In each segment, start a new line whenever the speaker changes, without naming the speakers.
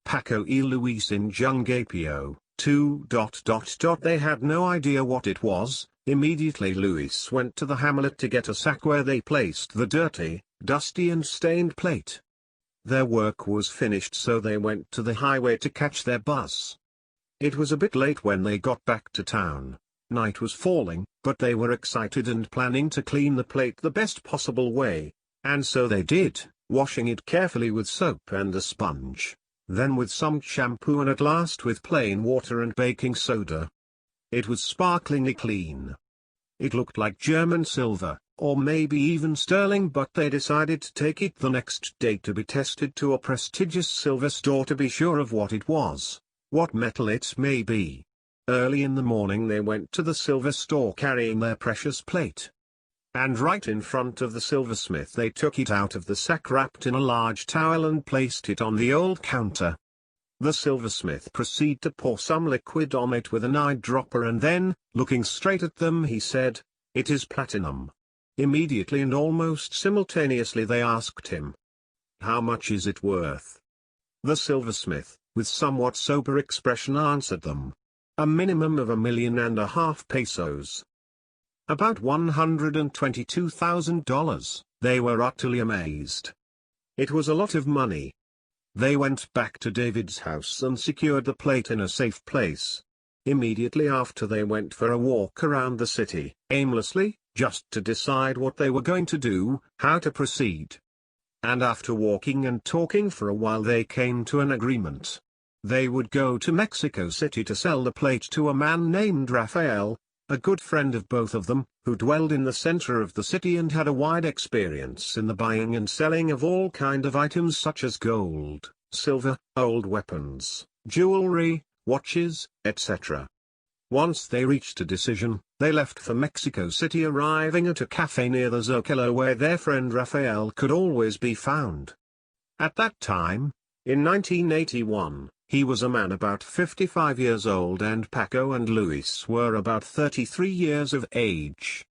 Paco y Luis in Jungapeo, 2. They had no idea what it was. Immediately Luis went to the hamlet to get a sack where they placed the dirty, dusty and stained plate. Their work was finished, so they went to the highway to catch their bus. It was a bit late when they got back to town. Night was falling, but they were excited and planning to clean the plate the best possible way, and so they did, washing it carefully with soap and a sponge, then with some shampoo and at last with plain water and baking soda. It was sparklingly clean. It looked like German silver, or maybe even sterling, but they decided to take it the next day to be tested to a prestigious silver store to be sure of what it was, what metal it may be. Early in the morning they went to the silver store carrying their precious plate. And right in front of the silversmith they took it out of the sack wrapped in a large towel and placed it on the old counter. The silversmith proceeded to pour some liquid on it with an eyedropper, and then, looking straight at them, he said, "It is platinum." Immediately and almost simultaneously they asked him, "How much is it worth?" The silversmith, with somewhat sober expression, answered them, "A minimum of $1.5 million pesos. About $122,000. They were utterly amazed. It was a lot of money. They went back to David's house and secured the plate in a safe place. Immediately after they went for a walk around the city, aimlessly, just to decide what they were going to do, how to proceed. And after walking and talking for a while they came to an agreement. They would go to Mexico City to sell the plate to a man named Rafael, a good friend of both of them, who dwelled in the center of the city and had a wide experience in the buying and selling of all kind of items such as gold, silver, old weapons, jewelry, watches, etc. Once they reached a decision, they left for Mexico City, arriving at a cafe near the Zocalo where their friend Rafael could always be found. At that time, in 1981, he was a man about 55 years old and Paco and Luis were about 33 years of age.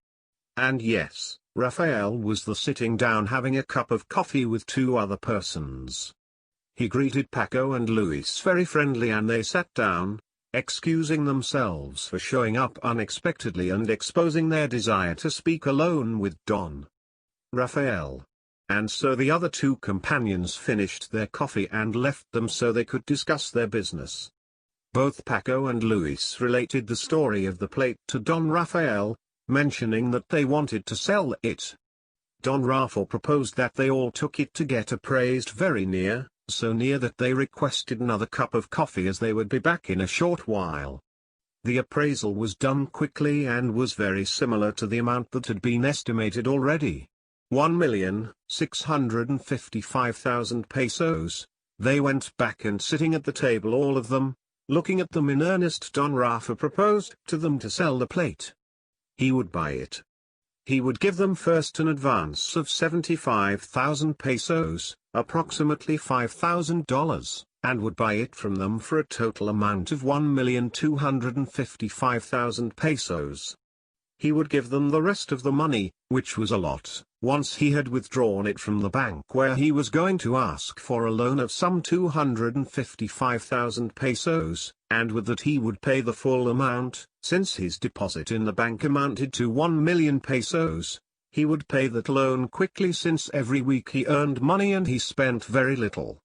And yes, Rafael was sitting down having a cup of coffee with two other persons. He greeted Paco and Luis very friendly and they sat down, excusing themselves for showing up unexpectedly and exposing their desire to speak alone with Don Rafael. And so the other two companions finished their coffee and left them so they could discuss their business. Both Paco and Luis related the story of the plate to Don Rafael, mentioning that they wanted to sell it. Don Rafael proposed that they all took it to get appraised very near, so near that they requested another cup of coffee as they would be back in a short while. The appraisal was done quickly and was very similar to the amount that had been estimated already. 1,655,000 pesos. They went back and sitting at the table, all of them, looking at them in earnest, Don Rafa proposed to them to sell the plate. He would buy it. He would give them first an advance of 75,000 pesos, approximately $5,000, and would buy it from them for a total amount of 1,255,000 pesos. He would give them the rest of the money, which was a lot, once he had withdrawn it from the bank where he was going to ask for a loan of some 255,000 pesos, and with that he would pay the full amount. Since his deposit in the bank amounted to 1 million pesos, he would pay that loan quickly since every week he earned money and he spent very little.